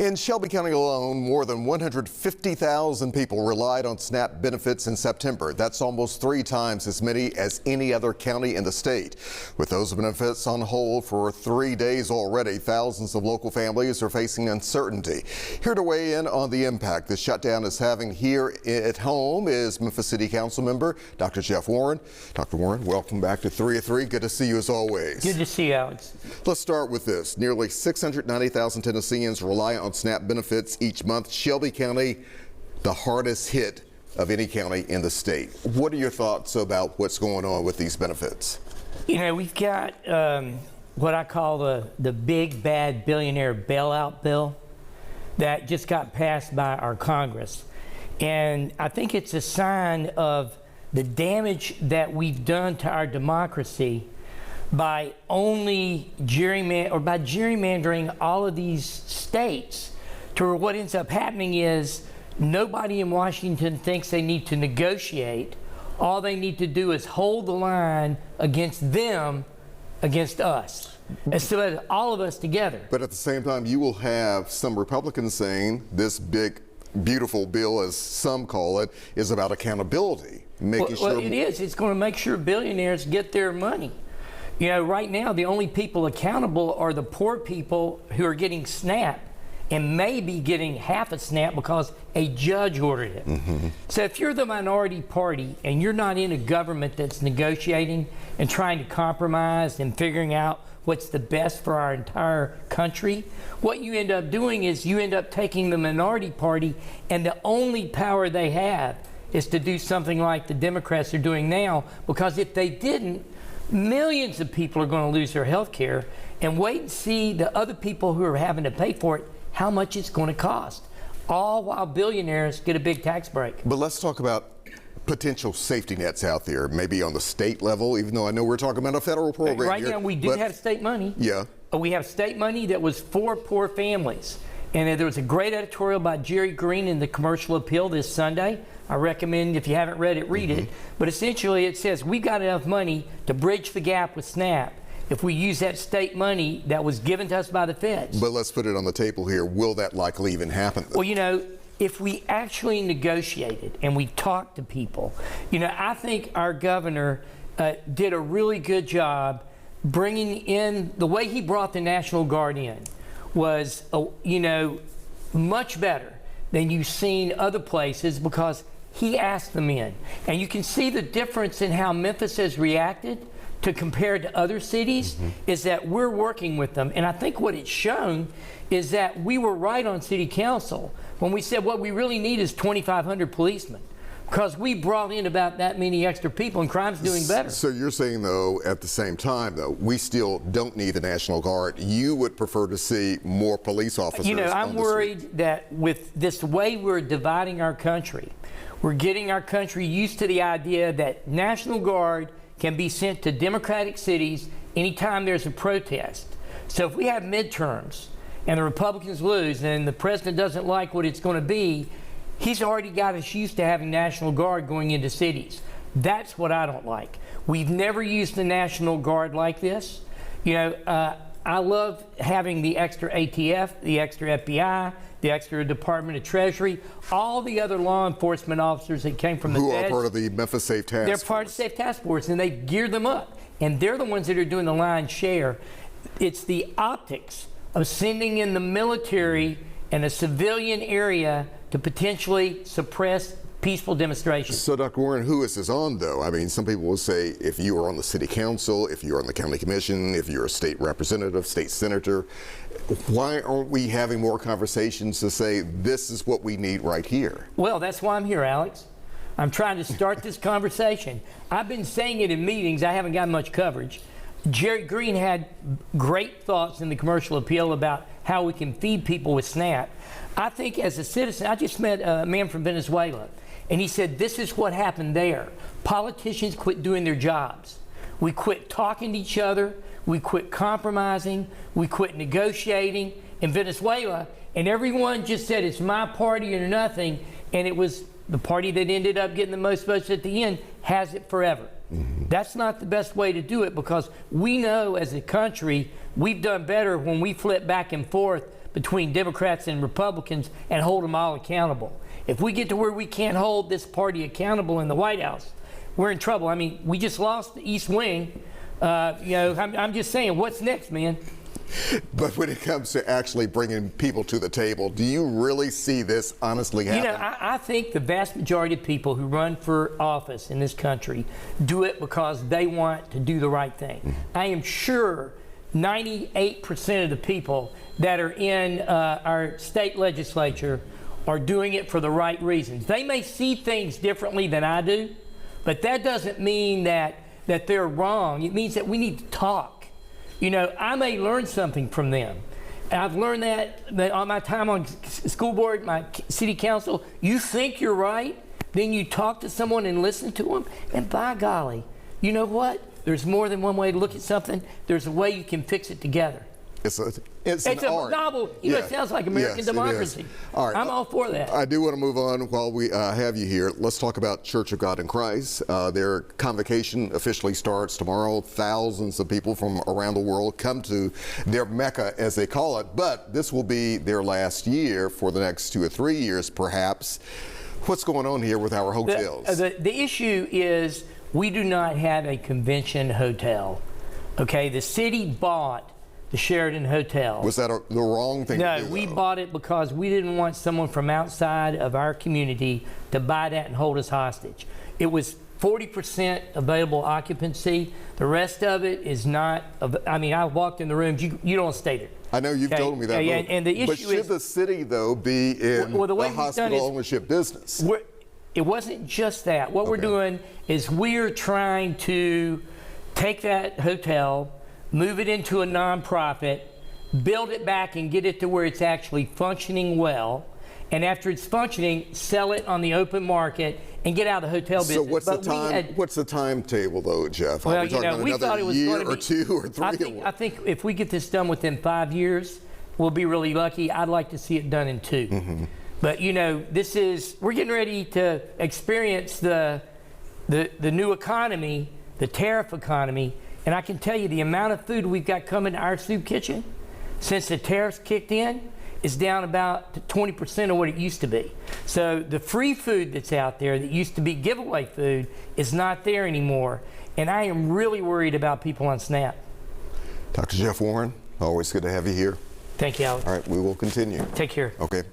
In Shelby County alone, more than 150,000 people relied on SNAP benefits in September. That's almost 3 times as many as any other county in the state. With those benefits on hold for 3 days already, thousands of local families are facing uncertainty. Here to weigh in on the impact the shutdown is having here at home is Memphis City Council member Dr. Jeff Warren. Dr. Warren, welcome back to 3 at 3. Good to see you as always. Good to see you, Alex. Let's start with this. Nearly 690,000 Tennesseans rely on SNAP benefits each month. Shelby County, the hardest hit of any county in the state. What are your thoughts about what's going on with these benefits? You know, we've got what I call the big bad billionaire bailout bill that just got passed by our Congress. And I think it's a sign of the damage that we've done to our democracy by gerrymandering all of these states to where what ends up happening is nobody in Washington thinks they need to negotiate. All they need to do is hold the line against them, against us, instead of all of us together. But at the same time, you will have some Republicans saying this big, beautiful bill, as some call it, is about accountability. Well, it is. It's going to make sure billionaires get their money. You know, right now, the only people accountable are the poor people who are getting SNAP and maybe getting half a SNAP because a judge ordered it. So if you're the minority party and you're not in a government that's negotiating and trying to compromise and figuring out what's the best for our entire country, what you end up doing is you end up taking the minority party, and the only power they have is to do something like the Democrats are doing now, because if they didn't, millions of people are going to lose their health care, and wait and see the other people who are having to pay for it, how much it's going to cost, all while billionaires get a big tax break. But let's talk about potential safety nets out there, maybe on the state level, even though I know we're talking about a federal program right here, now we do have state money. Yeah. We have state money that was for poor families. And there was a great editorial by Jerry Green in the Commercial Appeal this Sunday. I recommend, if you haven't read it, read it. But essentially it says we've got enough money to bridge the gap with SNAP if we use that state money that was given to us by the feds. But let's put it on the table here. Will that likely even happen? Well, you know, if we actually negotiated and we talked to people, you know, I think our governor did a really good job bringing in, the way he brought the National Guard in was, you know, much better than you've seen other places, because he asked them in. And you can see the difference in how Memphis has reacted to compared to other cities, is that we're working with them. And I think what it's shown is that we were right on city council when we said what we really need is 2,500 policemen, because we brought in about that many extra people and crime's doing better. So you're saying, though, at the same time, though, we still don't need the National Guard. You would prefer to see more police officers. You know, I'm worried that with this way we're dividing our country, we're getting our country used to the idea that National Guard can be sent to Democratic cities anytime there's a protest. So if we have midterms and the Republicans lose and the president doesn't like what it's going to be, he's already got us used to having National Guard going into cities. That's what I don't like. We've never used the National Guard like this. You know, I love having the extra ATF, the extra FBI, the extra Department of Treasury, all the other law enforcement officers that came from the feds. Who are part of the Memphis Safe Task Force. They're part of the Safe Task Force, and they gear them up. And they're the ones that are doing the lion's share. It's the optics of sending in the military in a civilian area to potentially suppress peaceful demonstrations. So, Dr. Warren, who is this on, though? I mean, some people will say if you are on the city council, if you're on the county commission, if you're a state representative, state senator, why aren't we having more conversations to say this is what we need right here? Well, that's why I'm here, Alex. I'm trying to start this conversation. I've been saying it in meetings. I haven't got much coverage. Jerry Green had great thoughts in the Commercial Appeal about how we can feed people with SNAP. I think as a citizen, I just met a man from Venezuela, and he said this is what happened there. Politicians quit doing their jobs. We quit talking to each other. We quit compromising. We quit negotiating in Venezuela, and everyone just said it's my party or nothing, and it was the party that ended up getting the most votes at the end has it forever. That's not the best way to do it, because we know as a country we've done better when we flip back and forth between Democrats and Republicans and hold them all accountable. If we get to where we can't hold this party accountable in the White House, we're in trouble. I mean, we just lost the East Wing. I'm just saying, what's next, man? But when it comes to actually bringing people to the table, do you really see this honestly happen? You know, I think the vast majority of people who run for office in this country do it because they want to do the right thing. I am sure 98% of the people that are in our state legislature are doing it for the right reasons. They may see things differently than I do, but that doesn't mean that they're wrong. It means that we need to talk. You know, I may learn something from them. I've learned that on my time on school board, my city council. You think you're right, then you talk to someone and listen to them, and by golly, you know what? There's more than one way to look at something. There's a way you can fix it together. It's an art. novel, you know, it sounds like American democracy. All right. I'm all for that. I do want to move on while we have you here. Let's talk about Church of God in Christ. Their convocation officially starts tomorrow. Thousands of people from around the world come to their Mecca, as they call it, but this will be their last year for the next 2 or 3 years, perhaps. What's going on here with our hotels? The issue is we do not have a convention hotel. Okay, the city bought the Sheraton Hotel. Was that the wrong thing to do? No, we bought it because we didn't want someone from outside of our community to buy that and hold us hostage. It was 40% available occupancy. The rest of it is not. I mean, I walked in the rooms. You don't stay there. I know you've told me that. And the issue but should the city, though, be in the hospital ownership business? It wasn't just that. What we're doing is we're trying to take that hotel, move it into a nonprofit, build it back and get it to where it's actually functioning well, and after it's functioning, sell it on the open market and get out of the hotel business. So what's the timetable, though, Jeff? Well, Are we talking about another year or 2 or 3? I think if we get this done within 5 years, we'll be really lucky. I'd like to see it done in 2. Mm-hmm. But you know, we're getting ready to experience the new economy, the tariff economy. And I can tell you the amount of food we've got coming to our soup kitchen since the tariffs kicked in is down about 20% of what it used to be. So the free food that's out there that used to be giveaway food is not there anymore. And I am really worried about people on SNAP. Dr. Jeff Warren, always good to have you here. Thank you, Alex. All right, we will continue. Take care. Okay.